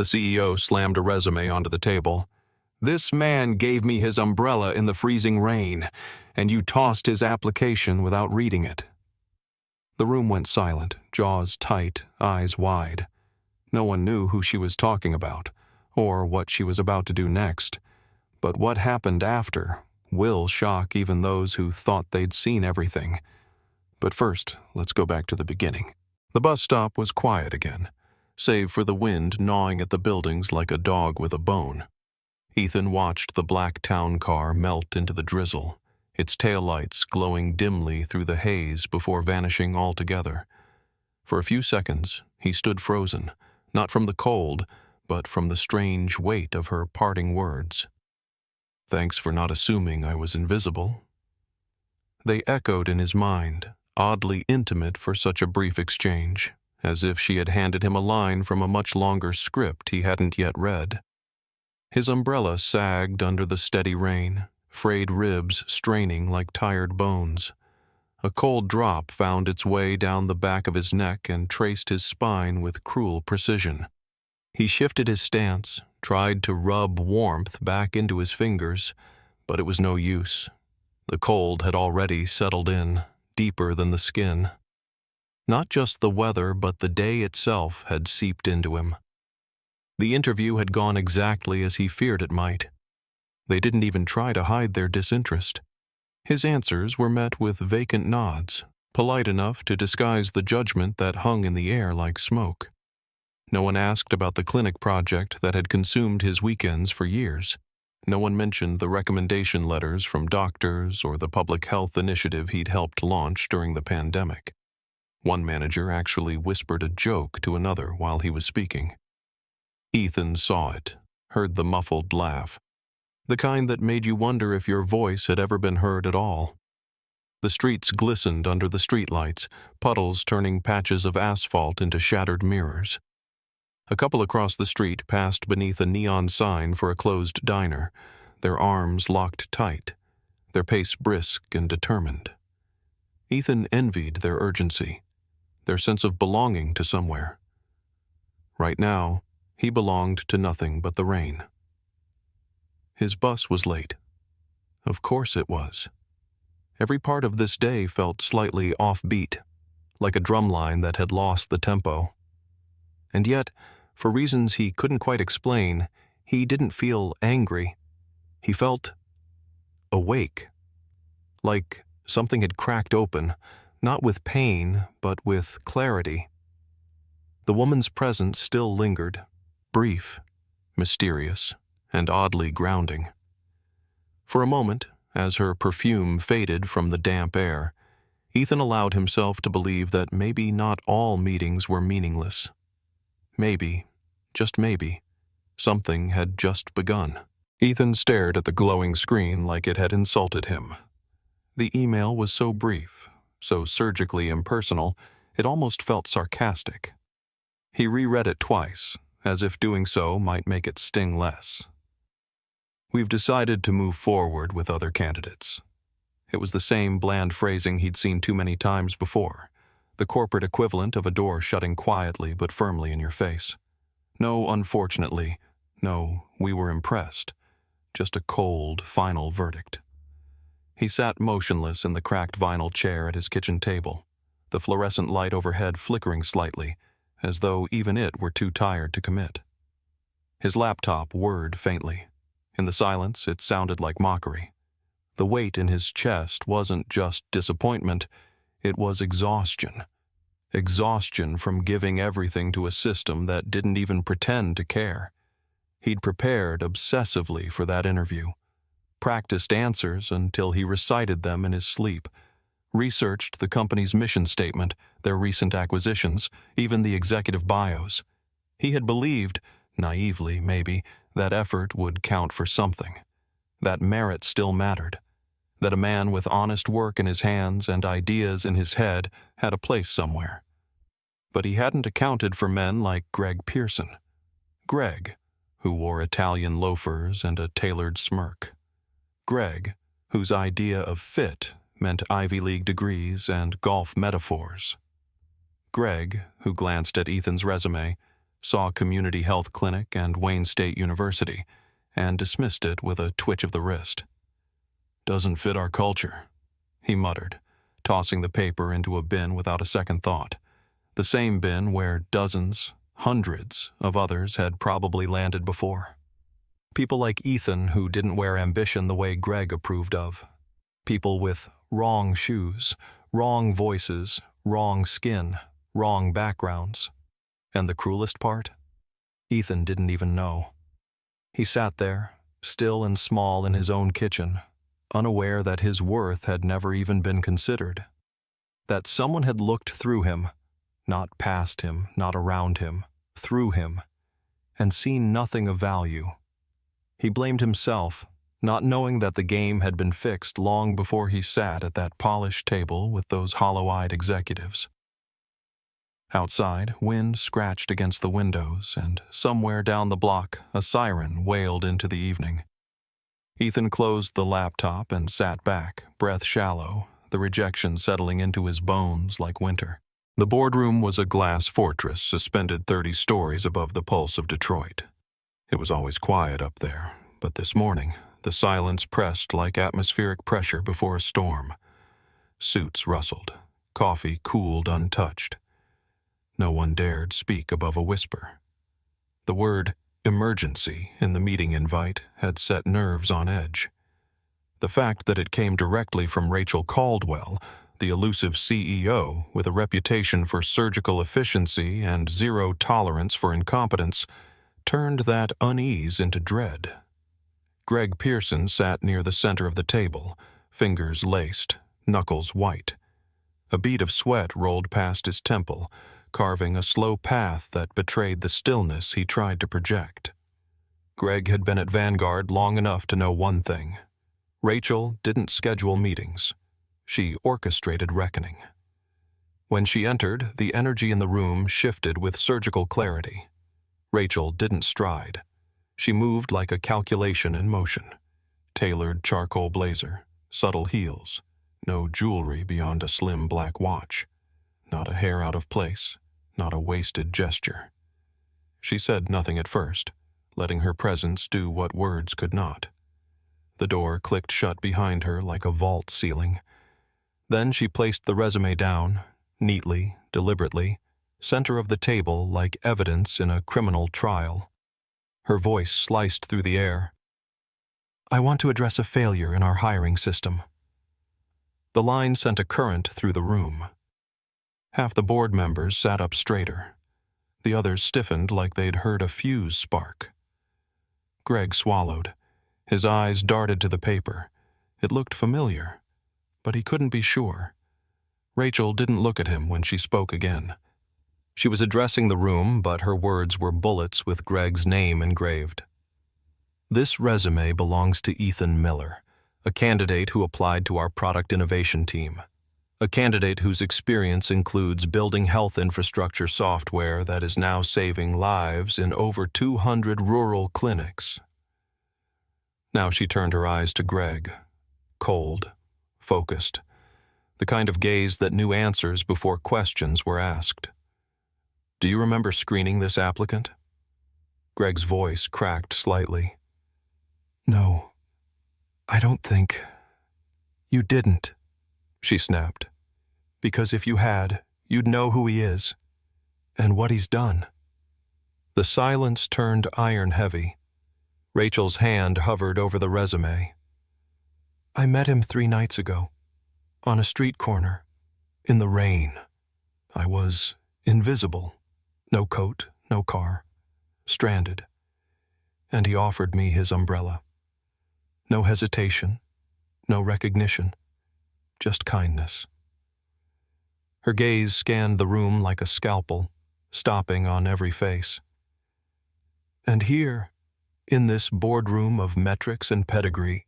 The CEO slammed a resume onto the table. "This man gave me his umbrella in the freezing rain, and you tossed his application without reading it." The room went silent, jaws tight, eyes wide. No one knew who she was talking about, or what she was about to do next. But what happened after will shock even those who thought they'd seen everything. But first, let's go back to the beginning. The bus stop was quiet again, save for the wind gnawing at the buildings like a dog with a bone. Ethan watched the black town car melt into the drizzle, its taillights glowing dimly through the haze before vanishing altogether. For a few seconds, he stood frozen, not from the cold, but from the strange weight of her parting words. "Thanks for not assuming I was invisible." They echoed in his mind, oddly intimate for such a brief exchange, as if she had handed him a line from a much longer script he hadn't yet read. His umbrella sagged under the steady rain, frayed ribs straining like tired bones. A cold drop found its way down the back of his neck and traced his spine with cruel precision. He shifted his stance, tried to rub warmth back into his fingers, but it was no use. The cold had already settled in, deeper than the skin. Not just the weather, but the day itself had seeped into him. The interview had gone exactly as he feared it might. They didn't even try to hide their disinterest. His answers were met with vacant nods, polite enough to disguise the judgment that hung in the air like smoke. No one asked about the clinic project that had consumed his weekends for years. No one mentioned the recommendation letters from doctors or the public health initiative he'd helped launch during the pandemic. One manager actually whispered a joke to another while he was speaking. Ethan saw it, heard the muffled laugh, the kind that made you wonder if your voice had ever been heard at all. The streets glistened under the streetlights, puddles turning patches of asphalt into shattered mirrors. A couple across the street passed beneath a neon sign for a closed diner, their arms locked tight, their pace brisk and determined. Ethan envied their urgency, their sense of belonging to somewhere. Right now, he belonged to nothing but the rain. His bus was late. Of course it was. Every part of this day felt slightly offbeat, like a drumline that had lost the tempo. And yet, for reasons he couldn't quite explain, he didn't feel angry. He felt awake, like something had cracked open, not with pain, but with clarity. The woman's presence still lingered, brief, mysterious, and oddly grounding. For a moment, as her perfume faded from the damp air, Ethan allowed himself to believe that maybe not all meetings were meaningless. Maybe, just maybe, something had just begun. Ethan stared at the glowing screen like it had insulted him. The email was so brief, so surgically impersonal, it almost felt sarcastic. He reread it twice, as if doing so might make it sting less. "We've decided to move forward with other candidates." It was the same bland phrasing he'd seen too many times before, the corporate equivalent of a door shutting quietly but firmly in your face. No, unfortunately. No, we were impressed. Just a cold, final verdict. He sat motionless in the cracked vinyl chair at his kitchen table, the fluorescent light overhead flickering slightly, as though even it were too tired to commit. His laptop whirred faintly. In the silence, it sounded like mockery. The weight in his chest wasn't just disappointment, it was exhaustion. Exhaustion from giving everything to a system that didn't even pretend to care. He'd prepared obsessively for that interview, practiced answers until he recited them in his sleep, researched the company's mission statement, their recent acquisitions, even the executive bios. He had believed, naively maybe, that effort would count for something, that merit still mattered, that a man with honest work in his hands and ideas in his head had a place somewhere. But he hadn't accounted for men like Greg Pearson. Greg, who wore Italian loafers and a tailored smirk. Greg, whose idea of fit meant Ivy League degrees and golf metaphors. Greg, who glanced at Ethan's resume, saw Community Health Clinic and Wayne State University, and dismissed it with a twitch of the wrist. "Doesn't fit our culture," he muttered, tossing the paper into a bin without a second thought, the same bin where dozens, hundreds of others had probably landed before. People like Ethan who didn't wear ambition the way Greg approved of. People with wrong shoes, wrong voices, wrong skin, wrong backgrounds. And the cruelest part? Ethan didn't even know. He sat there, still and small in his own kitchen, unaware that his worth had never even been considered. That someone had looked through him, not past him, not around him, through him, and seen nothing of value. He blamed himself, not knowing that the game had been fixed long before he sat at that polished table with those hollow-eyed executives. Outside, wind scratched against the windows, and somewhere down the block, a siren wailed into the evening. Ethan closed the laptop and sat back, breath shallow, the rejection settling into his bones like winter. The boardroom was a glass fortress suspended 30 stories above the pulse of Detroit. It was always quiet up there, but this morning, the silence pressed like atmospheric pressure before a storm. Suits rustled. Coffee cooled untouched. No one dared speak above a whisper. The word emergency in the meeting invite had set nerves on edge. The fact that it came directly from Rachel Caldwell, the elusive CEO with a reputation for surgical efficiency and zero tolerance for incompetence, turned that unease into dread. Greg Pearson sat near the center of the table, fingers laced, knuckles white. A bead of sweat rolled past his temple, carving a slow path that betrayed the stillness he tried to project. Greg had been at Vanguard long enough to know one thing. Rachel didn't schedule meetings. She orchestrated reckoning. When she entered, the energy in the room shifted with surgical clarity. Rachel didn't stride. She moved like a calculation in motion. Tailored charcoal blazer, subtle heels, no jewelry beyond a slim black watch. Not a hair out of place, not a wasted gesture. She said nothing at first, letting her presence do what words could not. The door clicked shut behind her like a vault ceiling. Then she placed the resume down, neatly, deliberately, center of the table like evidence in a criminal trial. Her voice sliced through the air. "I want to address a failure in our hiring system." The line sent a current through the room. Half the board members sat up straighter. The others stiffened like they'd heard a fuse spark. Greg swallowed. His eyes darted to the paper. It looked familiar, but he couldn't be sure. Rachel didn't look at him when she spoke again. She was addressing the room, but her words were bullets with Greg's name engraved. "This resume belongs to Ethan Miller, a candidate who applied to our product innovation team. A candidate whose experience includes building health infrastructure software that is now saving lives in over 200 rural clinics." Now she turned her eyes to Greg, cold, focused, the kind of gaze that knew answers before questions were asked. "Do you remember screening this applicant?" Greg's voice cracked slightly. "No, I don't think." "You didn't," she snapped. "Because if you had, you'd know who he is, and what he's done." The silence turned iron heavy. Rachel's hand hovered over the resume. "I met him 3 nights ago, on a street corner, in the rain. I was invisible, no coat, no car, stranded, and he offered me his umbrella. No hesitation, no recognition, just kindness." Her gaze scanned the room like a scalpel, stopping on every face. "And here, in this boardroom of metrics and pedigree,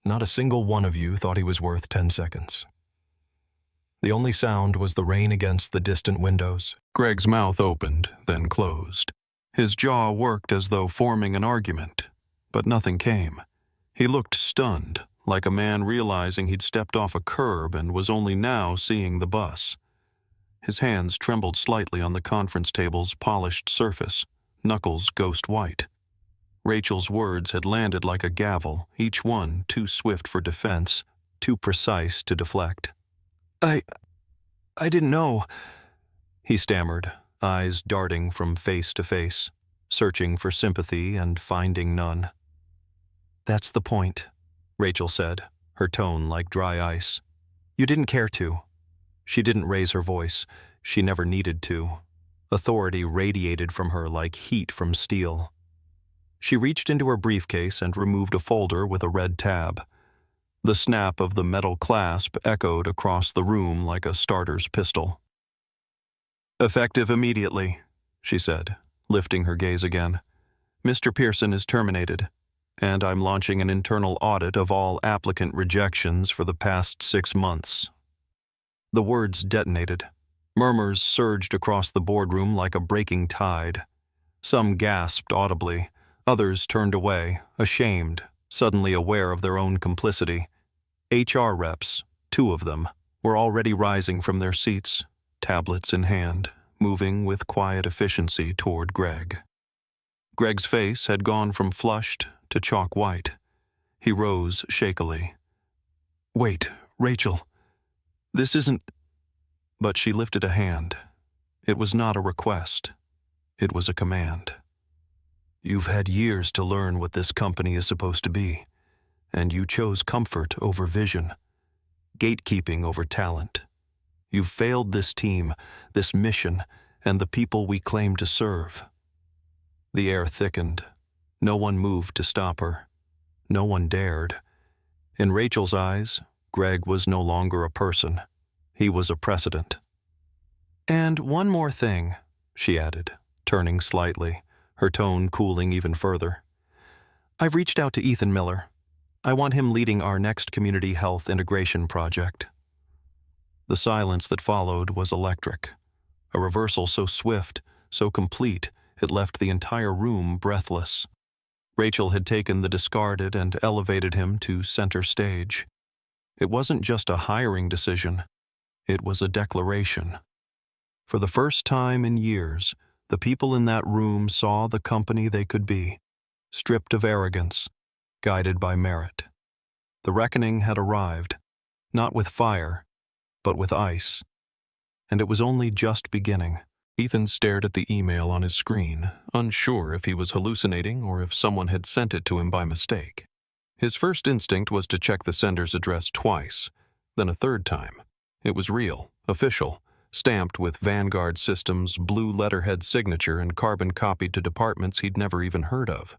not a single one of you thought he was worth 10 seconds. The only sound was the rain against the distant windows. Greg's mouth opened, then closed. His jaw worked as though forming an argument, but nothing came. He looked stunned, like a man realizing he'd stepped off a curb and was only now seeing the bus. His hands trembled slightly on the conference table's polished surface, knuckles ghost white. Rachel's words had landed like a gavel, each one too swift for defense, too precise to deflect. I didn't know," he stammered, eyes darting from face to face, searching for sympathy and finding none. "That's the point," Rachel said, her tone like dry ice. "You didn't care to." She didn't raise her voice. She never needed to. Authority radiated from her like heat from steel. She reached into her briefcase and removed a folder with a red tab. The snap of the metal clasp echoed across the room like a starter's pistol. "Effective immediately," she said, lifting her gaze again. "Mr. Pearson is terminated, and I'm launching an internal audit of all applicant rejections for the past 6 months." The words detonated. Murmurs surged across the boardroom like a breaking tide. Some gasped audibly. Others turned away, ashamed, suddenly aware of their own complicity. HR reps, 2 of them, were already rising from their seats, tablets in hand, moving with quiet efficiency toward Greg. Greg's face had gone from flushed to chalk white. He rose shakily. "Wait, Rachel. This isn't—" But she lifted a hand. It was not a request. It was a command. "You've had years to learn what this company is supposed to be, and you chose comfort over vision, gatekeeping over talent. You've failed this team, this mission, and the people we claim to serve." The air thickened. No one moved to stop her. No one dared. In Rachel's eyes, Greg was no longer a person. He was a precedent. "And one more thing," she added, turning slightly, her tone cooling even further. "I've reached out to Ethan Miller. I want him leading our next community health integration project." The silence that followed was electric. A reversal so swift, so complete, it left the entire room breathless. Rachel had taken the discarded and elevated him to center stage. It wasn't just a hiring decision. It was a declaration. For the first time in years, the people in that room saw the company they could be, stripped of arrogance, guided by merit. The reckoning had arrived, not with fire, but with ice. And it was only just beginning. Ethan stared at the email on his screen, unsure if he was hallucinating or if someone had sent it to him by mistake. His first instinct was to check the sender's address twice, then a third time. It was real, official, stamped with Vanguard Systems' blue letterhead signature and carbon copied to departments he'd never even heard of.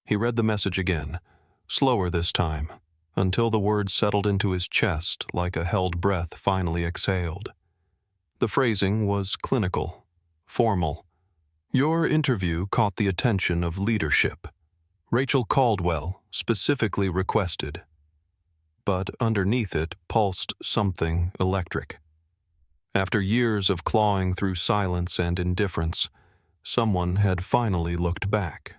He read the message again, slower this time, until the words settled into his chest like a held breath finally exhaled. The phrasing was clinical, formal. "Your interview caught the attention of leadership. Rachel Caldwell specifically requested." But underneath it pulsed something electric. After years of clawing through silence and indifference, someone had finally looked back.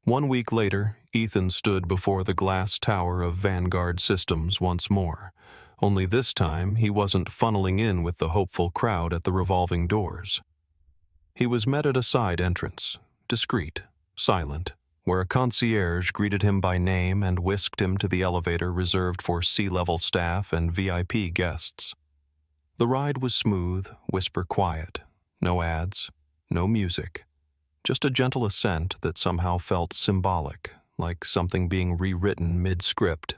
1 week later, Ethan stood before the glass tower of Vanguard Systems once more, only this time he wasn't funneling in with the hopeful crowd at the revolving doors. He was met at a side entrance, discreet, silent, where a concierge greeted him by name and whisked him to the elevator reserved for C-level staff and VIP guests. The ride was smooth, whisper quiet, no ads, no music, just a gentle ascent that somehow felt symbolic, like something being rewritten mid-script.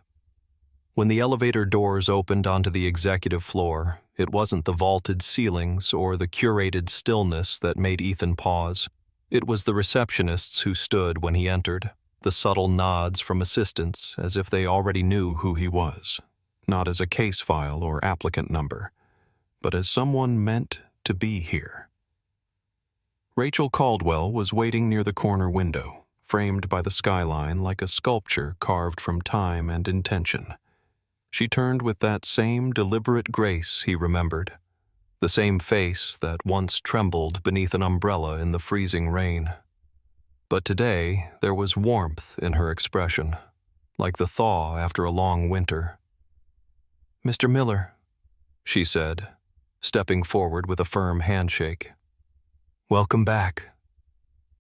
When the elevator doors opened onto the executive floor, it wasn't the vaulted ceilings or the curated stillness that made Ethan pause. It was the receptionists who stood when he entered, the subtle nods from assistants as if they already knew who he was, not as a case file or applicant number, but as someone meant to be here. Rachel Caldwell was waiting near the corner window, framed by the skyline like a sculpture carved from time and intention. She turned with that same deliberate grace he remembered, the same face that once trembled beneath an umbrella in the freezing rain. But today there was warmth in her expression, like the thaw after a long winter. "Mr. Miller," she said, stepping forward with a firm handshake. "Welcome back."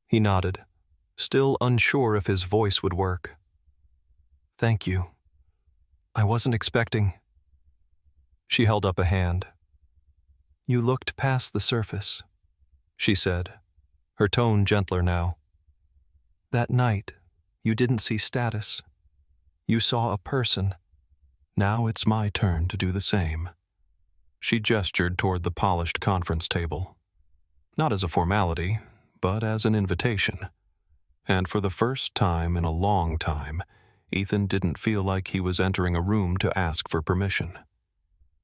He nodded, still unsure if his voice would work. "Thank you. I wasn't expecting—" She held up a hand. "You looked past the surface," she said, her tone gentler now. "That night, you didn't see status. You saw a person. Now it's my turn to do the same." She gestured toward the polished conference table. Not as a formality, but as an invitation. And for the first time in a long time, Ethan didn't feel like he was entering a room to ask for permission.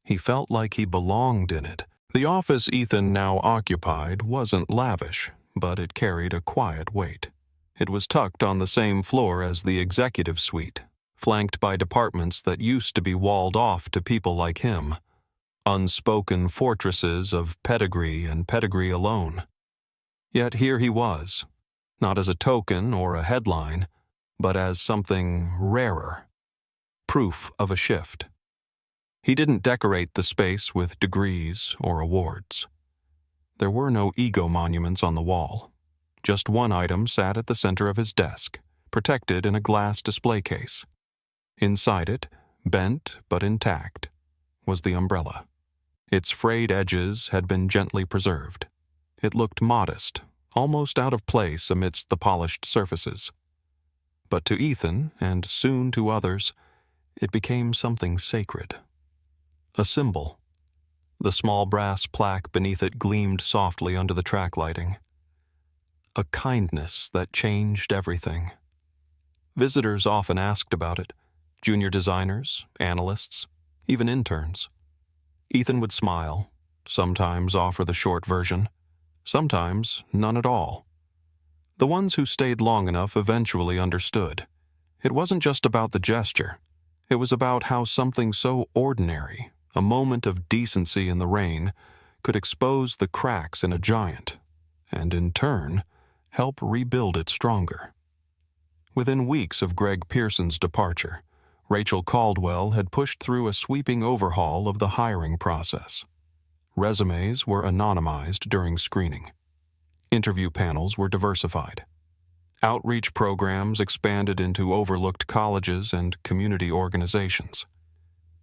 He felt like he belonged in it. The office Ethan now occupied wasn't lavish, but it carried a quiet weight. It was tucked on the same floor as the executive suite, flanked by departments that used to be walled off to people like him, unspoken fortresses of pedigree and pedigree alone. Yet here he was, not as a token or a headline, but as something rarer, proof of a shift. He didn't decorate the space with degrees or awards. There were no ego monuments on the wall. Just one item sat at the center of his desk, protected in a glass display case. Inside it, bent but intact, was the umbrella. Its frayed edges had been gently preserved. It looked modest, almost out of place amidst the polished surfaces. But to Ethan, and soon to others, it became something sacred. A symbol. The small brass plaque beneath it gleamed softly under the track lighting. A kindness that changed everything. Visitors often asked about it, junior designers, analysts, even interns. Ethan would smile, sometimes offer the short version, sometimes none at all. The ones who stayed long enough eventually understood. It wasn't just about the gesture. It was about how something so ordinary, a moment of decency in the rain, could expose the cracks in a giant, and in turn, help rebuild it stronger. Within weeks of Greg Pearson's departure, Rachel Caldwell had pushed through a sweeping overhaul of the hiring process. Resumes were anonymized during screening. Interview panels were diversified. Outreach programs expanded into overlooked colleges and community organizations.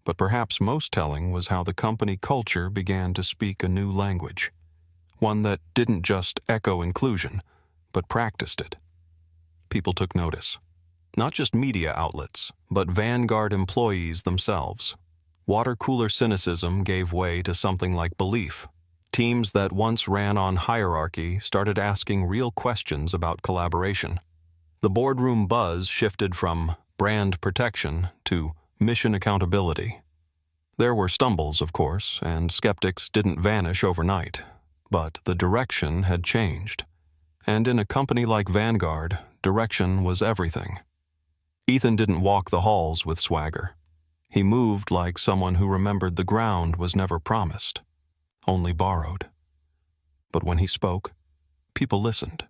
But perhaps most telling was how the company culture began to speak a new language, one that didn't just echo inclusion, but practiced it. People took notice. Not just media outlets, but Vanguard employees themselves. Water cooler cynicism gave way to something like belief. Teams that once ran on hierarchy started asking real questions about collaboration. The boardroom buzz shifted from brand protection to mission accountability. There were stumbles, of course, and skeptics didn't vanish overnight, but the direction had changed. And in a company like Vanguard, direction was everything. Ethan didn't walk the halls with swagger. He moved like someone who remembered the ground was never promised, only borrowed. But when he spoke, people listened,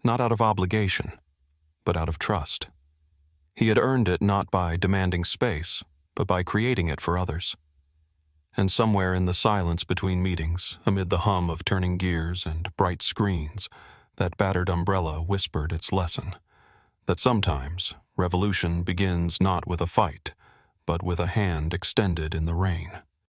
not out of obligation, but out of trust. He had earned it not by demanding space, but by creating it for others. And somewhere in the silence between meetings, amid the hum of turning gears and bright screens, that battered umbrella whispered its lesson, that sometimes revolution begins not with a fight, but with a hand extended in the rain.